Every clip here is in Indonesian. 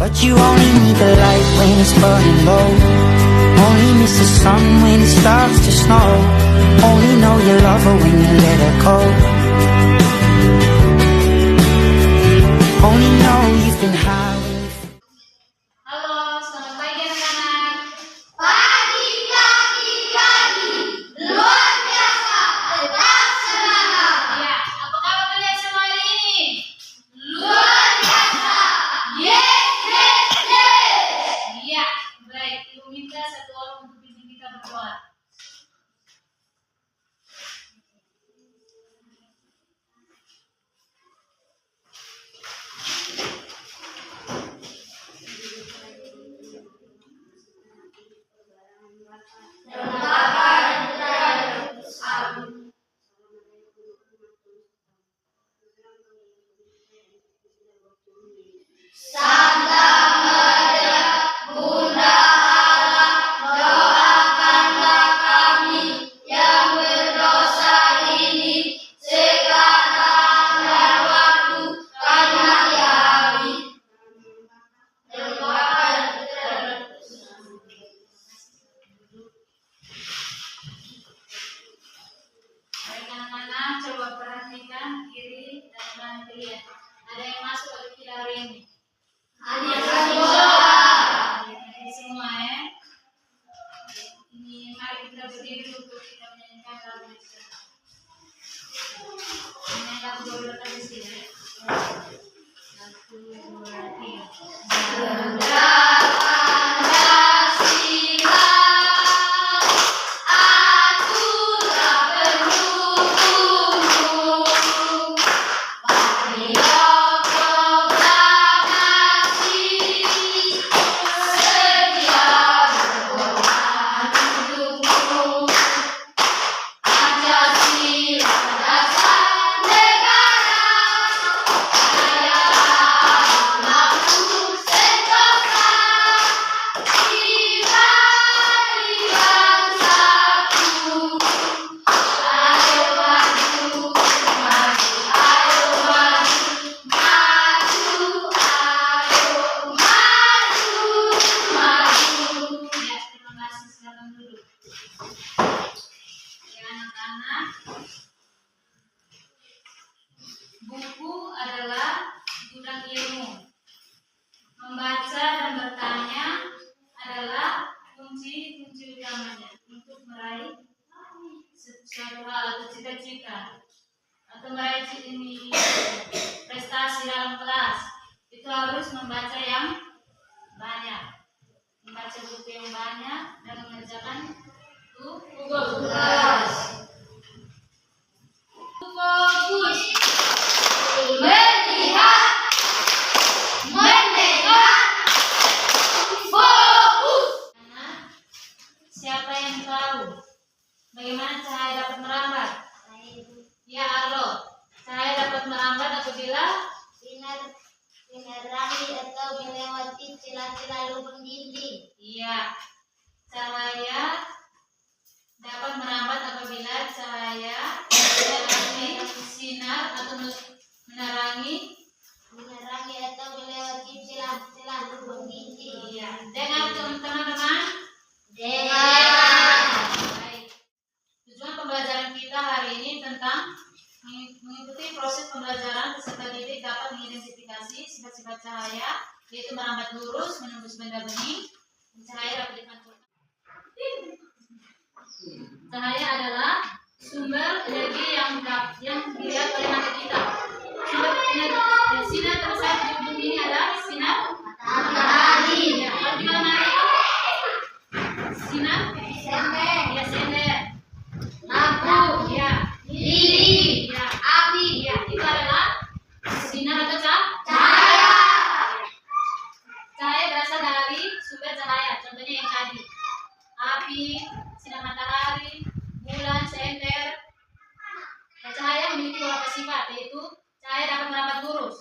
But you only need the light when it's burning low. Only miss the sun when it starts to snow. Only know you love her when you let her go. Only know you've been high when you... Halo, selamat pagi anak-anak. Pagi. Luar biasa. Tetap semangat. Ya, apa kabar kalian semua hari ini? Luar biasa. Yes. Iya, baik. Ibu minta satu orang untuk pimpin kita berdoa. Baik anak-anak, coba perhatikan kiri dan kanan kalian. Ada yang masuk atau tidak hari ini? Ada Semua ya. Ini mari kita berdiri untuk kita menyanyikan lagu Indonesia. Ini lagu dulu di sini. 1, 2, 3. Buku adalah gudang ilmu. Membaca dan bertanya adalah kunci utamanya untuk meraih sesuatu hal atau cita-cita atau meraih ini prestasi dalam kelas. Itu harus membaca yang banyak, membaca buku yang banyak dan mengerjakan tugas. Fokus. Melihat, mendengar, fokus. Siapa yang tahu bagaimana cahaya dapat merambat? Ya, Arlo. Cahaya dapat merambat apabila menerangi atau melewati celah-celah lubang dinding. iya, cahaya dapat merambat apabila cahaya menerangi sinar atau menerangi atau melewati celah-celah lubang dinding. iya. Dengar teman-teman. Dengan Baik. Tujuan pembelajaran kita hari ini tentang mengikuti proses pembelajaran peserta didik dapat mengidentifikasi sifat-sifat cahaya, yaitu merambat lurus, menembus benda bening. Cahaya dapat dipantulkan. Cahaya adalah sumber energi yang dilihat oleh mata kita. Sumber energi sinar terbesar di bumi ini adalah sinar matahari. Ya, kalau di malam hari sinar ya sender, lampu ya, lilin ya, api ya, itu adalah sinar atau cahaya. Cahaya berasal dari sumber cahaya, contohnya yang tadi, api, sinar matahari, bulan, senter. Nah, cahaya memiliki beberapa sifat, yaitu cahaya dapat merambat lurus.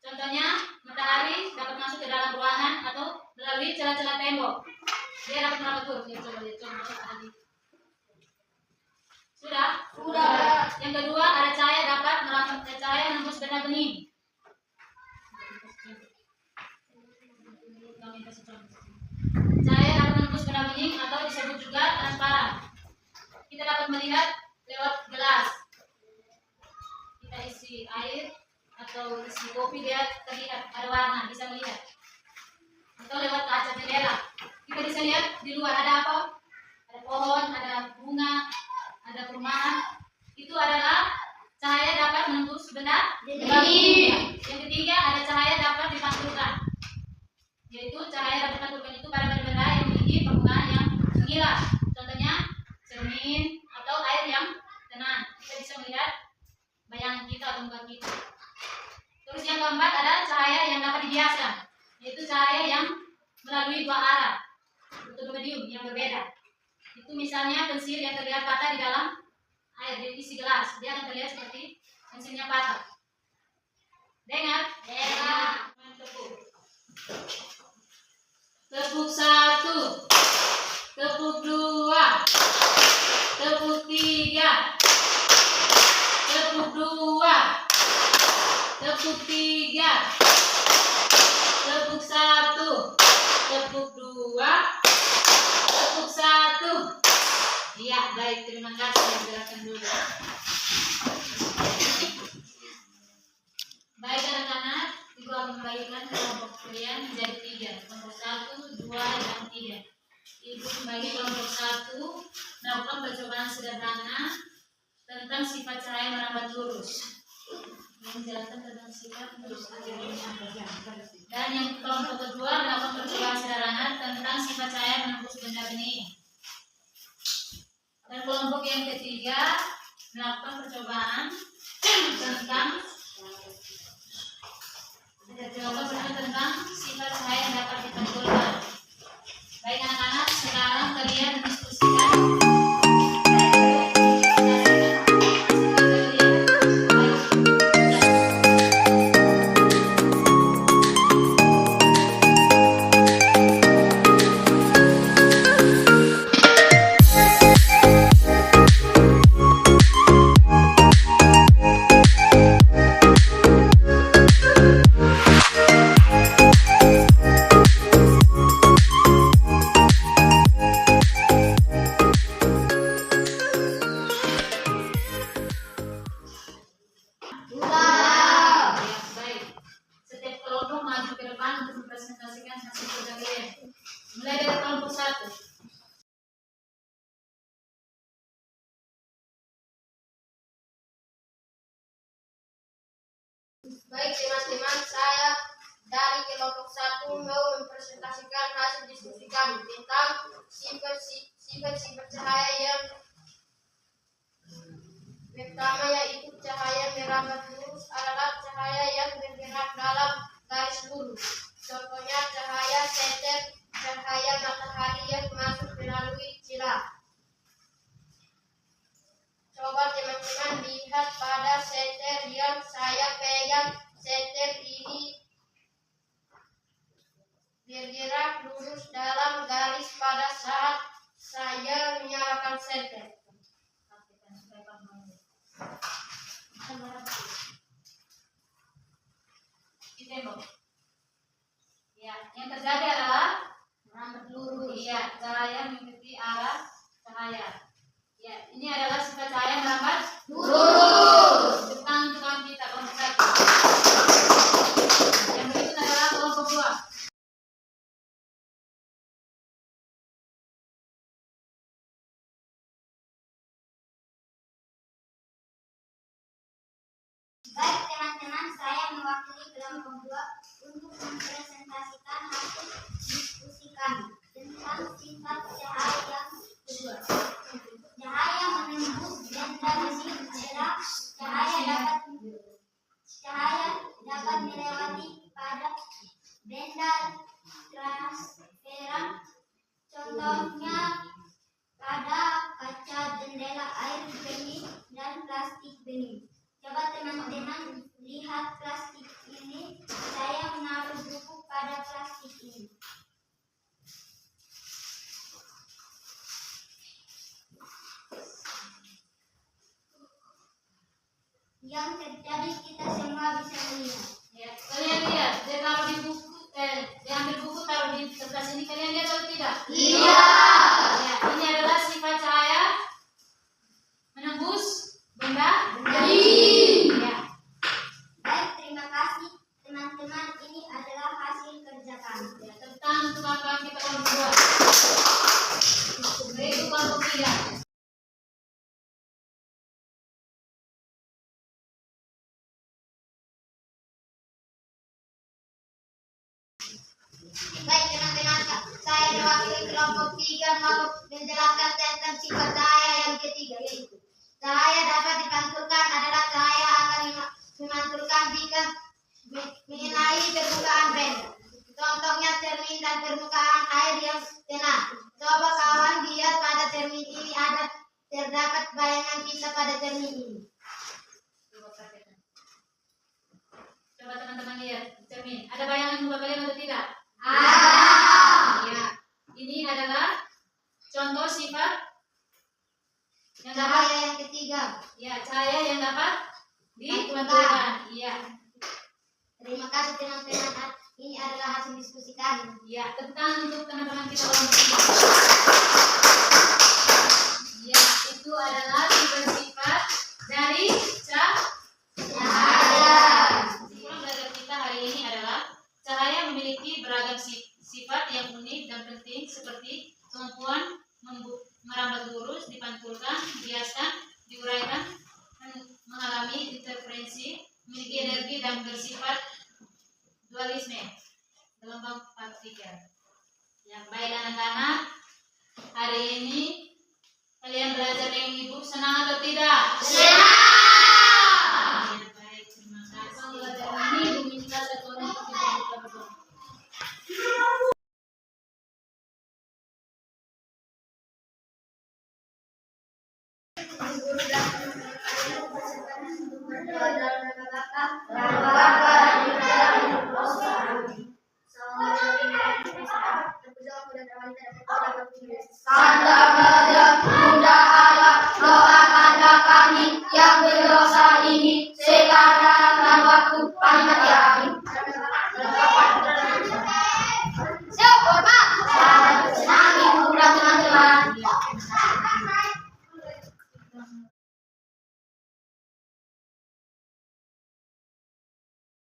Contohnya, matahari dapat masuk ke dalam ruangan atau melalui celah-celah tembok. Dia dapat merambat lurus. Ya, coba lihat contoh tadi. Sudah? Yang kedua, ada cahaya dapat merambat, cahaya menembus benda bening. Ini kasih contoh. Cahaya dapat menembus benda bening atau disebut juga transparan. Kita dapat melihat lewat gelas. Kita isi air atau isi kopi, dia terlihat ada warna, bisa melihat. Atau lewat kaca jendela, kita bisa lihat di luar ada apa? Ada pohon, ada bunga, ada perumahan. Itu adalah cahaya dapat menembus benda bening. Yang ketiga, ada cahaya dapat dipantulkan, yaitu cahaya dapat dipantulkan itu pada benda-benda yang memiliki permukaan yang mengilat. Contohnya cermin atau air yang tenang. Kita bisa melihat bayangan kita atau muka kita. Terus yang keempat, ada cahaya yang dapat dibiaskan, yaitu cahaya yang melalui dua arah atau dua medium yang berbeda. Itu misalnya pensil yang terlihat patah di dalam air, di isi gelas, dia akan terlihat seperti pensilnya patah. Dengar? Dengar. Tepuk. Tepuk 1, tepuk 2, tepuk 3, tepuk 2, tepuk 3, tepuk 1, tepuk 2, tepuk 1. Iya, baik, terima kasih. Silakan dulu. Baik anak-anak, Ibu akan membagikan kelompok kalian menjadi 3. Kelompok 1, 2, dan 3. Ibu membagi kelompok 1 melakukan percobaan sederhana tentang sifat cahaya merambat lurus. Menjelaskan tentang sifat lurus. Dan yang kelompok kedua melakukan percobaan sederhana tentang sifat cahaya menembus benda bening. Dan kelompok yang ketiga melakukan percobaan tentang sifat cahaya yang dapat dipantulkan. Baik anak-anak, sekarang kalian diskusikan. Mulai dari kelompok 1. Baik teman-teman, saya dari kelompok 1 mau mempresentasikan hasil diskusi kami tentang sifat-sifat cahaya yang pertama, yaitu cahaya merambat lurus adalah cahaya yang bergerak dalam garis lurus. Contohnya cahaya seter, cahaya matahari yang masuk melalui celah. Coba teman-teman lihat pada seter yang saya pegang. Seter ini bergerak lurus dalam garis pada saat saya menyalakan seter. Ya, yang terjadi adalah merambat lurus. Iya, cahaya mengikuti arah cahaya. Ya, ini adalah sifat cahaya merambat lurus. Tentang kita kelompok 1. Yang berikut adalah kelompok 2. Baik teman-teman, saya mewakili kelompok 2 untuk mempresentasikan hasil diskusi kami tentang sifat cahaya yang kedua. Cahaya menembus benda bening adalah cahaya dapat melewati pada benda transparan. Contohnya pada kaca jendela, air bening, dan plastik bening. Coba teman-teman lihat plastik ini. Saya menaruh buku pada plastik ini. Yang terjadi kita semua bisa melihat. Ya, kalian lihat, dia taruh di buku, diambil buku taruh di tidak? Iya. Ya, ini adalah sifat cahaya menembus benda Bening. Ya. Baik, terima kasih teman-teman. Ini adalah hasil kerja kami. Ya, tentang untuk apa kita kelompok 2. Berikut kelompok 3. Baik teman-teman, saya mewakili kelompok 3 mau menjelaskan tentang sifat cahaya yang ketiga, yaitu cahaya dapat dipantulkan adalah cahaya akan memantulkan jika mengenai permukaan benda. Contohnya cermin dan permukaan air yang tenang. Coba kawan lihat pada cermin ini terdapat bayangan kita pada cermin ini. Coba teman-teman lihat cermin. Ada bayangan muka kalian atau tidak? Ya. Ini adalah contoh sifat yang dapat Cahaya yang ketiga. ya cahaya yang dapat dipantulkan. Iya. Terima kasih teman-teman. Ini adalah hasil diskusi kami. Ya, tentang untuk teman-teman kita kelompok 3. Ya, itu adalah sifat-sifat dari cahaya. Kesimpulan belajar kita hari ini adalah cahaya memiliki beragam sifat yang unik dan penting seperti kemampuan merambat lurus, dipantulkan, dihiaskan, diuraikan, mengalami interferensi, memiliki energi dan bersifat dualisme, gelombang partikel. Ya, baik anak-anak, hari ini kalian belajar dengan ibu senang atau tidak? Senang.